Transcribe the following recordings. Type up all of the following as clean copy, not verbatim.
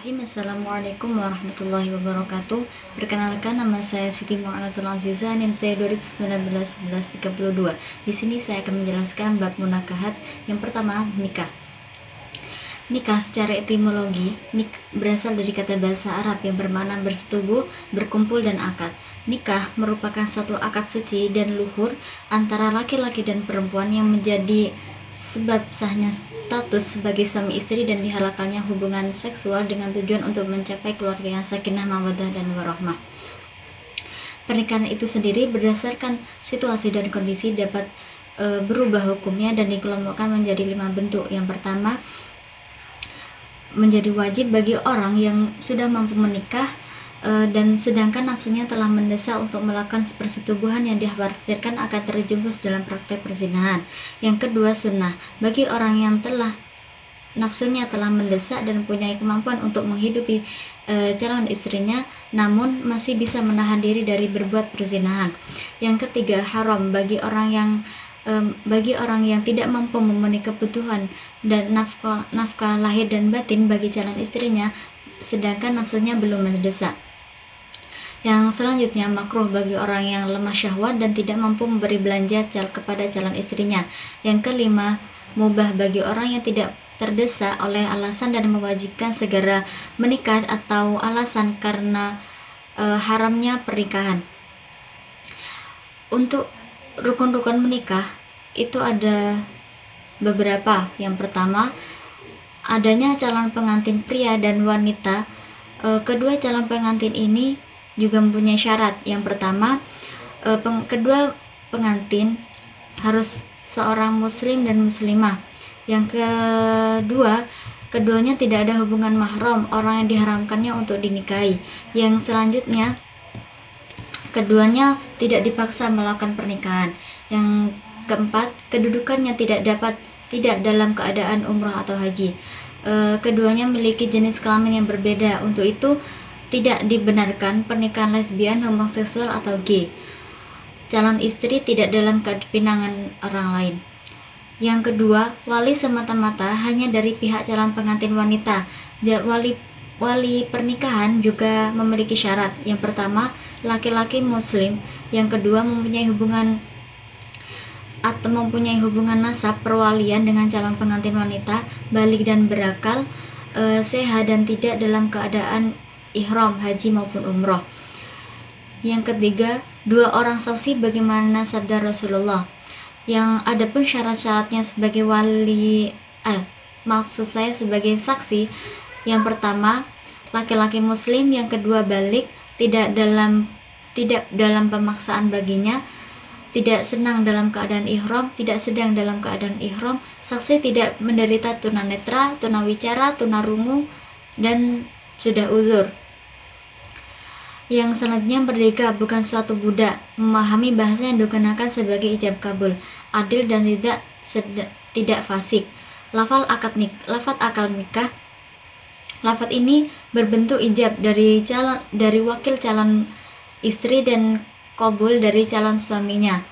Bismillahirrahmanirrahim. Assalamualaikum warahmatullahi wabarakatuh. Perkenalkan, nama saya Siti Mu'anatul Aziza, NIM T 2019-1132. Di sini saya akan menjelaskan bab munakahat. Yang pertama, nikah. Nikah secara etimologi berasal dari kata bahasa Arab yang bermakna bersetubuh, berkumpul, dan akad. Nikah merupakan suatu akad suci dan luhur antara laki-laki dan perempuan yang menjadi sebab sahnya status sebagai suami istri dan dihalalkannya hubungan seksual dengan tujuan untuk mencapai keluarga yang sakinah, mawaddah, dan warahmah. Pernikahan itu sendiri berdasarkan situasi dan kondisi dapat berubah hukumnya dan dikelompokkan menjadi 5 bentuk. Yang pertama, menjadi wajib bagi orang yang sudah mampu menikah dan sedangkan nafsunya telah mendesak untuk melakukan persetubuhan yang dikhawatirkan akan terjerumus dalam praktek perzinahan. Yang kedua, sunnah bagi orang yang nafsunya telah mendesak dan punya kemampuan untuk menghidupi calon istrinya namun masih bisa menahan diri dari berbuat perzinahan. Yang ketiga, haram bagi orang yang tidak mampu memenuhi kebutuhan dan nafkah lahir dan batin bagi calon istrinya sedangkan nafsunya belum mendesak. Yang selanjutnya, makruh bagi orang yang lemah syahwat dan tidak mampu memberi belanja kepada calon istrinya. Yang kelima, mubah bagi orang yang tidak terdesak oleh alasan dan mewajibkan segera menikah atau alasan karena haramnya pernikahan. Untuk rukun-rukun menikah itu ada beberapa. Yang pertama, adanya calon pengantin pria dan wanita. Kedua calon pengantin ini juga mempunyai syarat. Yang pertama, kedua pengantin harus seorang muslim dan muslimah. Yang kedua, keduanya tidak ada hubungan mahram, orang yang diharamkannya untuk dinikahi. Yang selanjutnya, keduanya tidak dipaksa melakukan pernikahan. Yang keempat, kedudukannya tidak dalam keadaan umrah atau haji. Keduanya memiliki jenis kelamin yang berbeda. Untuk itu tidak dibenarkan pernikahan lesbian, homoseksual, atau gay. Calon istri tidak dalam kepinangan orang lain. Yang kedua, wali semata-mata hanya dari pihak calon pengantin wanita. Wali pernikahan juga memiliki syarat. Yang pertama, laki-laki muslim. Yang kedua, mempunyai hubungan nasab perwalian dengan calon pengantin wanita, balik dan berakal, sehat dan tidak dalam keadaan ihram, haji maupun umroh. Yang ketiga, 2 orang saksi bagaimana sabda Rasulullah. Yang ada pun syarat-syaratnya sebagai sebagai saksi. Yang pertama, laki-laki muslim. Yang kedua, balik, tidak dalam pemaksaan baginya, tidak senang dalam keadaan ihram, tidak sedang dalam keadaan ihram. Saksi tidak menderita tunanetra, tunawicara, tunarungu, dan sudah uzur. Yang selanjutnya, merdeka, bukan suatu budak, memahami bahasa yang digunakan sebagai ijab kabul, adil dan tidak fasik. Lafal akad nikah. Lafaz ini berbentuk ijab dari wakil calon istri dan qabul dari calon suaminya,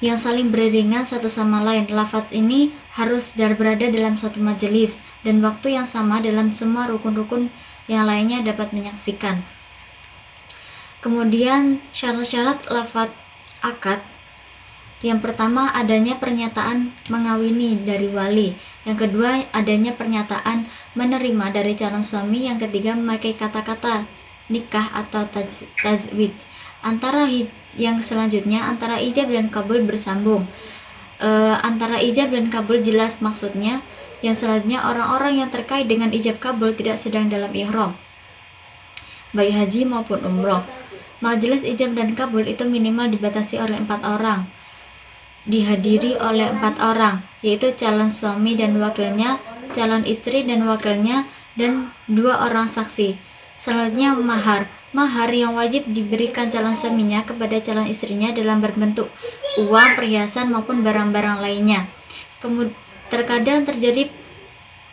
yang saling beriringan satu sama lain. Lafaz ini harus berada dalam satu majelis dan waktu yang sama dalam semua rukun-rukun yang lainnya dapat menyaksikan. Kemudian syarat-syarat lafaz akad. Yang pertama, adanya pernyataan mengawini dari wali. Yang kedua, adanya pernyataan menerima dari calon suami. Yang ketiga, memakai kata-kata nikah atau tazwij. Yang selanjutnya, antara ijab dan kabul bersambung. Antara ijab dan kabul jelas maksudnya. Yang selanjutnya, orang-orang yang terkait dengan ijab kabul tidak sedang dalam ihram, baik haji maupun umroh. Majelis ijab dan kabul itu minimal dibatasi oleh 4 orang, dihadiri oleh 4 orang, yaitu calon suami dan wakilnya, calon istri dan wakilnya, dan 2 orang saksi. Selanjutnya, mahar yang wajib diberikan calon suaminya kepada calon istrinya dalam berbentuk uang, perhiasan maupun barang-barang lainnya. Terkadang terjadi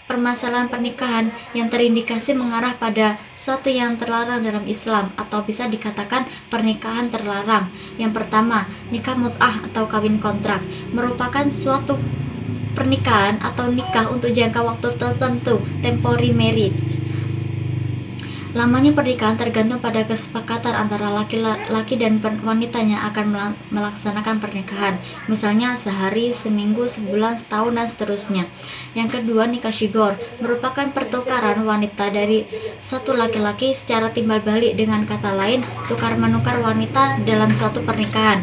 permasalahan pernikahan yang terindikasi mengarah pada suatu yang terlarang dalam Islam, atau bisa dikatakan pernikahan terlarang. Yang pertama, nikah mut'ah atau kawin kontrak merupakan suatu pernikahan atau nikah untuk jangka waktu tertentu, temporary marriage. Lamanya pernikahan tergantung pada kesepakatan antara laki-laki dan wanita yang akan melaksanakan pernikahan. Misalnya sehari, seminggu, sebulan, setahun, dan seterusnya. Yang kedua, nikah syigor merupakan pertukaran wanita dari satu laki-laki secara timbal balik, dengan kata lain, tukar-menukar wanita dalam suatu pernikahan.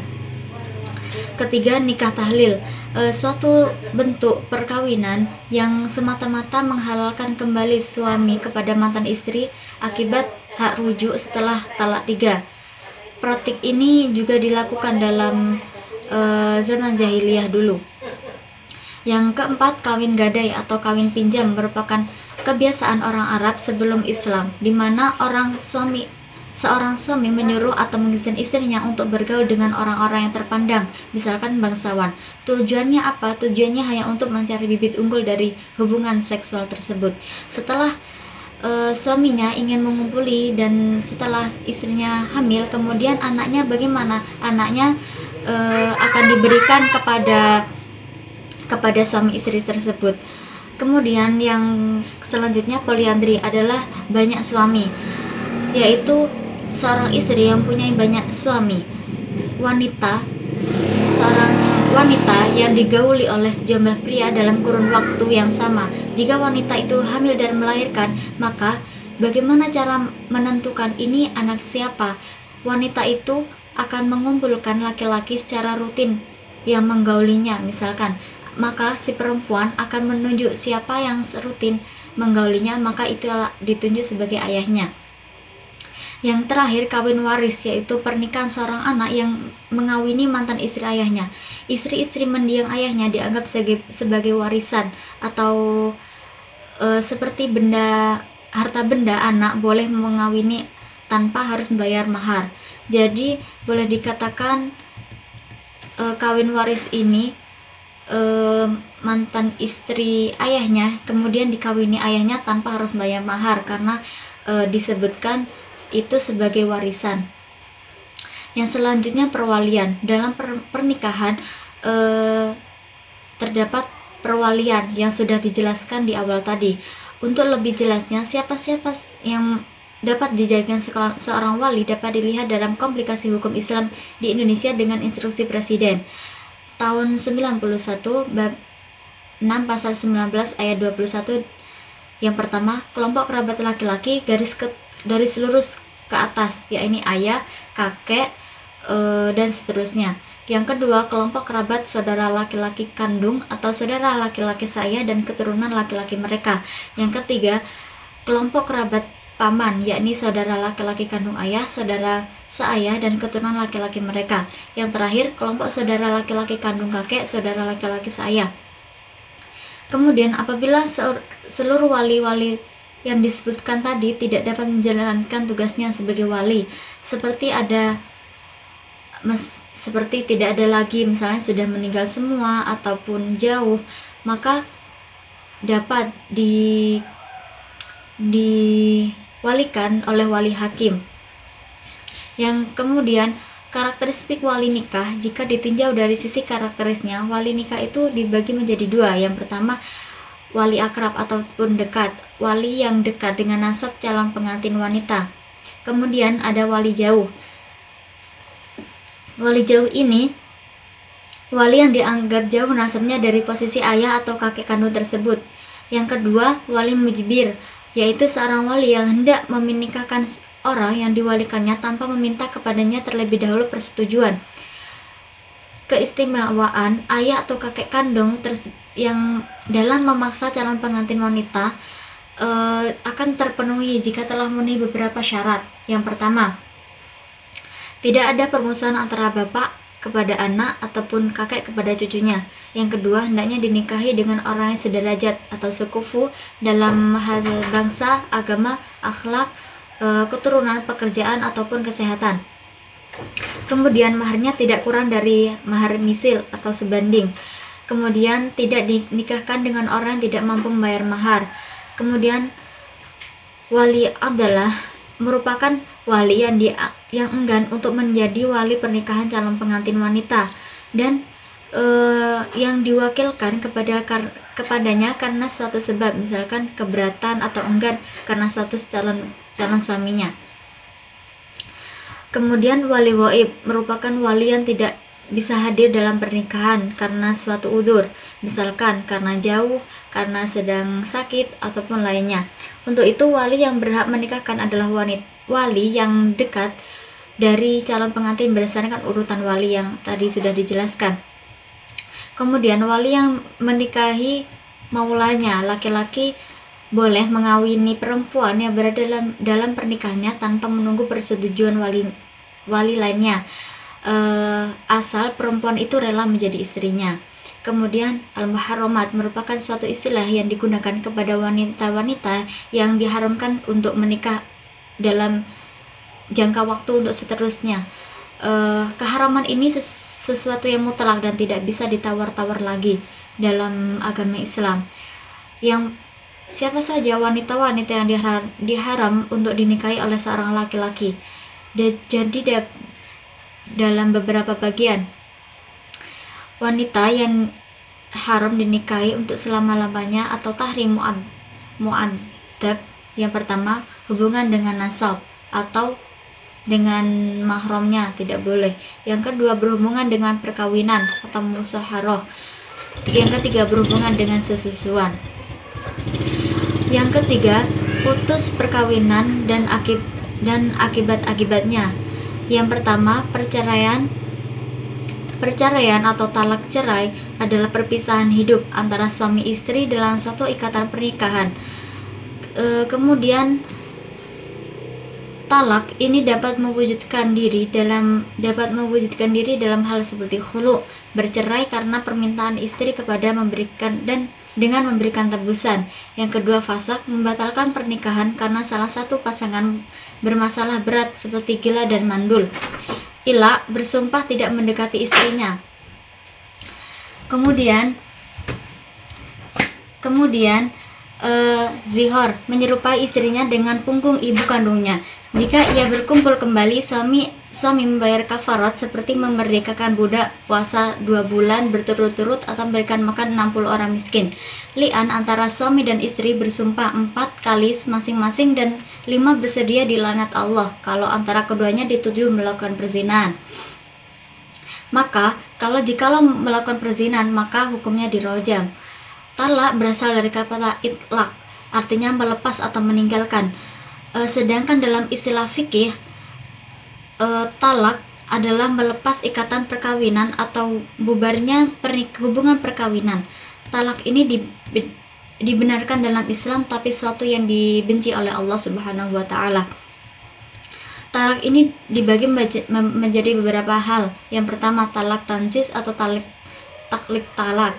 Ketiga, nikah tahlil, suatu bentuk perkawinan yang semata-mata menghalalkan kembali suami kepada mantan istri akibat hak rujuk setelah talak 3. Praktik ini juga dilakukan dalam zaman jahiliyah dulu. Yang keempat, kawin gadai atau kawin pinjam merupakan kebiasaan orang Arab sebelum Islam, di mana seorang suami menyuruh atau mengizinkan istrinya untuk bergaul dengan orang-orang yang terpandang, misalkan bangsawan. Tujuannya apa? Tujuannya hanya untuk mencari bibit unggul dari hubungan seksual tersebut. Setelah suaminya ingin mengumpuli dan setelah istrinya hamil, kemudian anaknya bagaimana? Anaknya akan diberikan kepada suami istri tersebut. Kemudian yang selanjutnya, poliandri adalah banyak suami, yaitu seorang istri yang punya banyak suami. Seorang wanita yang digauli oleh sejumlah pria dalam kurun waktu yang sama. Jika wanita itu hamil dan melahirkan, maka bagaimana cara menentukan ini anak siapa? Wanita itu akan mengumpulkan laki-laki secara rutin yang menggaulinya, misalkan. Maka si perempuan akan menunjuk siapa yang rutin menggaulinya, maka itu ditunjuk sebagai ayahnya. Yang terakhir, kawin waris, yaitu pernikahan seorang anak yang mengawini mantan istri ayahnya. Istri-istri mendiang ayahnya dianggap sebagai warisan atau seperti harta benda anak boleh mengawini tanpa harus membayar mahar. Jadi boleh dikatakan kawin waris ini mantan istri ayahnya kemudian dikawini ayahnya tanpa harus bayar mahar, karena disebutkan itu sebagai warisan. Yang selanjutnya, perwalian. Dalam pernikahan terdapat perwalian yang sudah dijelaskan di awal tadi. Untuk lebih jelasnya, siapa-siapa yang dapat dijadikan seorang wali dapat dilihat dalam komplikasi hukum Islam di Indonesia dengan instruksi Presiden tahun 91 bab 6 pasal 19 ayat 21. Yang pertama, kelompok kerabat laki-laki garis lurus ke atas, yakni ayah, kakek, dan seterusnya. Yang kedua, kelompok kerabat saudara laki-laki kandung atau saudara laki-laki saya dan keturunan laki-laki mereka. Yang ketiga, kelompok kerabat paman, yakni saudara laki-laki kandung ayah, saudara seayah dan keturunan laki-laki mereka. Yang terakhir, kelompok saudara laki-laki kandung kakek, saudara laki-laki seayah. Kemudian apabila seluruh wali-wali yang disebutkan tadi tidak dapat menjalankan tugasnya sebagai wali, seperti tidak ada lagi, misalnya sudah meninggal semua ataupun jauh, maka dapat diwalikan oleh wali hakim. Yang kemudian, karakteristik wali nikah, jika ditinjau dari sisi karakteristiknya, wali nikah itu dibagi menjadi dua. Yang pertama, wali akrab ataupun dekat, wali yang dekat dengan nasab calon pengantin wanita. Kemudian ada wali jauh. Wali jauh ini wali yang dianggap jauh nasabnya dari posisi ayah atau kakek kandung tersebut. Yang kedua, wali mujbir, yaitu seorang wali yang hendak menikahkan orang yang diwalikannya tanpa meminta kepadanya terlebih dahulu persetujuan. Keistimewaan ayah atau kakek kandung yang dalam memaksa calon pengantin wanita akan terpenuhi jika telah memenuhi beberapa syarat. Yang pertama, tidak ada permusuhan antara bapak kepada anak ataupun kakek kepada cucunya. Yang kedua, hendaknya dinikahi dengan orang yang sederajat atau sekufu dalam hal bangsa, agama, akhlak, keturunan, pekerjaan ataupun kesehatan. Kemudian maharnya tidak kurang dari mahar misil atau sebanding. Kemudian tidak dinikahkan dengan orang yang tidak mampu membayar mahar. Kemudian wali adalah merupakan wali yang enggan untuk menjadi wali pernikahan calon pengantin wanita dan yang diwakilkan kepadanya karena suatu sebab, misalkan keberatan atau enggan karena status calon suaminya. Kemudian wali ghaib merupakan wali yang tidak bisa hadir dalam pernikahan karena suatu udzur, misalkan karena jauh, karena sedang sakit, ataupun lainnya. Untuk itu wali yang berhak menikahkan adalah wali yang dekat dari calon pengantin berdasarkan urutan wali yang tadi sudah dijelaskan. Kemudian wali yang menikahi maulanya, laki-laki boleh mengawini perempuan yang berada dalam pernikahannya tanpa menunggu persetujuan wali lainnya, asal perempuan itu rela menjadi istrinya. Kemudian al-muharramat merupakan suatu istilah yang digunakan kepada wanita-wanita yang diharamkan untuk menikah dalam jangka waktu untuk seterusnya. Keharaman ini sesuatu yang mutlak dan tidak bisa ditawar-tawar lagi dalam agama Islam. Yang siapa saja wanita-wanita yang diharam untuk dinikahi oleh seorang laki-laki. Jadi dalam beberapa bagian, wanita yang haram dinikahi untuk selama-lamanya atau tahrim mu'addab. Yang pertama, hubungan dengan nasab atau dengan mahramnya tidak boleh. Yang kedua, berhubungan dengan perkawinan atau musyawarah. Yang ketiga, berhubungan dengan sesusuan. Yang ketiga, putus perkawinan dan akibat-akibatnya. Yang pertama, perceraian atau talak cerai adalah perpisahan hidup antara suami istri dalam suatu ikatan pernikahan. Kemudian talak ini dapat mewujudkan diri dalam hal seperti khulu, bercerai karena permintaan istri kepada dengan memberikan tebusan. Yang kedua, fasaq, membatalkan pernikahan karena salah satu pasangan bermasalah berat seperti gila dan mandul. Ila, bersumpah tidak mendekati istrinya. Kemudian zihar, menyerupai istrinya dengan punggung ibu kandungnya. Jika ia berkumpul kembali, suami membayar kafarat seperti memerdekakan budak, puasa 2 bulan berturut-turut, atau memberikan makan 60 orang miskin. Li'an, antara suami dan istri bersumpah 4 kali masing-masing dan 5 bersedia dilaknat Allah kalau antara keduanya dituduh melakukan perzinahan. Maka jikalau melakukan perzinahan, maka hukumnya dirojam. Talak berasal dari kata itlaq, artinya melepas atau meninggalkan. Sedangkan dalam istilah fikih, talak adalah melepas ikatan perkawinan atau bubarnya hubungan perkawinan. Talak ini dibenarkan dalam Islam, tapi suatu yang dibenci oleh Allah Subhanahu wa taala. Talak ini dibagi menjadi beberapa hal. Yang pertama, talak tanzis atau taklik talak.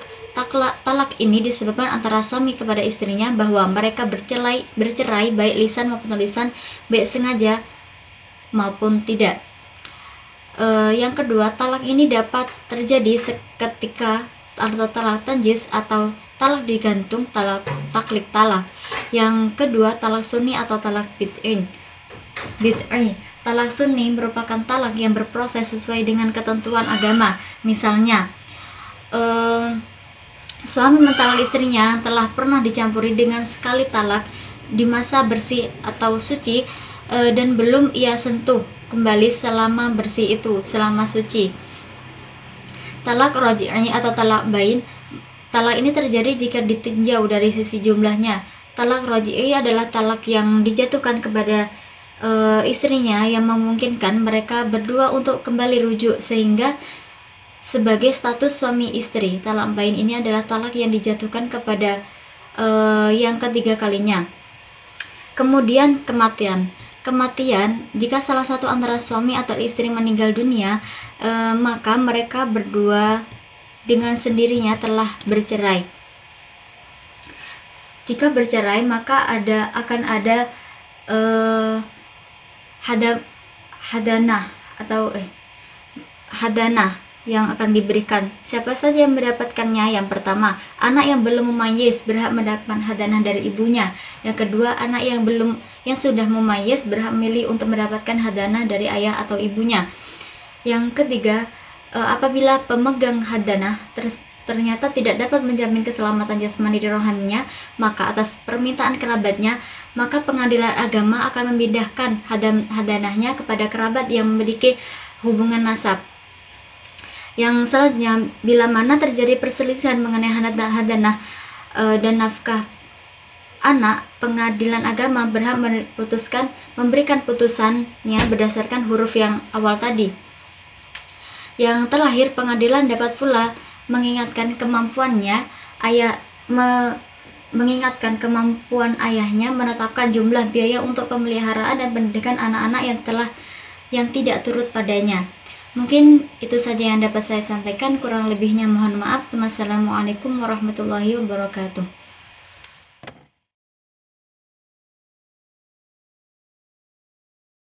Talak ini disebabkan antara suami kepada istrinya bahwa mereka bercerai baik lisan maupun tulisan, baik sengaja maupun tidak. Yang kedua, talak ini dapat terjadi seketika atau talak tanjis atau talak digantung, taklik talak. Yang kedua, talak sunni atau talak bid'i. Talak sunni merupakan talak yang berproses sesuai dengan ketentuan agama. Misalnya, suami mentalak istrinya telah pernah dicampuri dengan sekali talak di masa bersih atau suci, dan belum ia sentuh kembali selama bersih itu, selama suci. Talak raj'i atau talak bain. Talak ini terjadi jika ditinjau dari sisi jumlahnya. Talak raj'i adalah talak yang dijatuhkan kepada istrinya yang memungkinkan mereka berdua untuk kembali rujuk sehingga sebagai status suami istri. Talak bain ini adalah talak yang dijatuhkan kepada yang ketiga kalinya. Kemudian kematian, jika salah satu antara suami atau istri meninggal dunia, maka mereka berdua dengan sendirinya telah bercerai. Jika bercerai, maka akan ada hadanah yang akan diberikan. Siapa saja yang mendapatkannya? Yang pertama, anak yang belum mumayyiz berhak mendapatkan hadanah dari ibunya. Yang kedua, anak yang sudah mumayyiz berhak memilih untuk mendapatkan hadanah dari ayah atau ibunya. Yang ketiga, apabila pemegang hadanah ternyata tidak dapat menjamin keselamatan jasmani dan rohaninya, maka atas permintaan kerabatnya, maka pengadilan agama akan memindahkan hadanahnya kepada kerabat yang memiliki hubungan nasab. Yang selanjutnya, bila mana terjadi perselisihan mengenai hadanah dan nafkah anak, pengadilan agama berhak memberikan putusannya berdasarkan huruf yang awal tadi. Yang terakhir, pengadilan dapat pula mengingatkan kemampuan ayahnya menetapkan jumlah biaya untuk pemeliharaan dan pendidikan anak-anak yang tidak turut padanya. Mungkin itu saja yang dapat saya sampaikan, kurang lebihnya mohon maaf. Wassalamualaikum warahmatullahi wabarakatuh.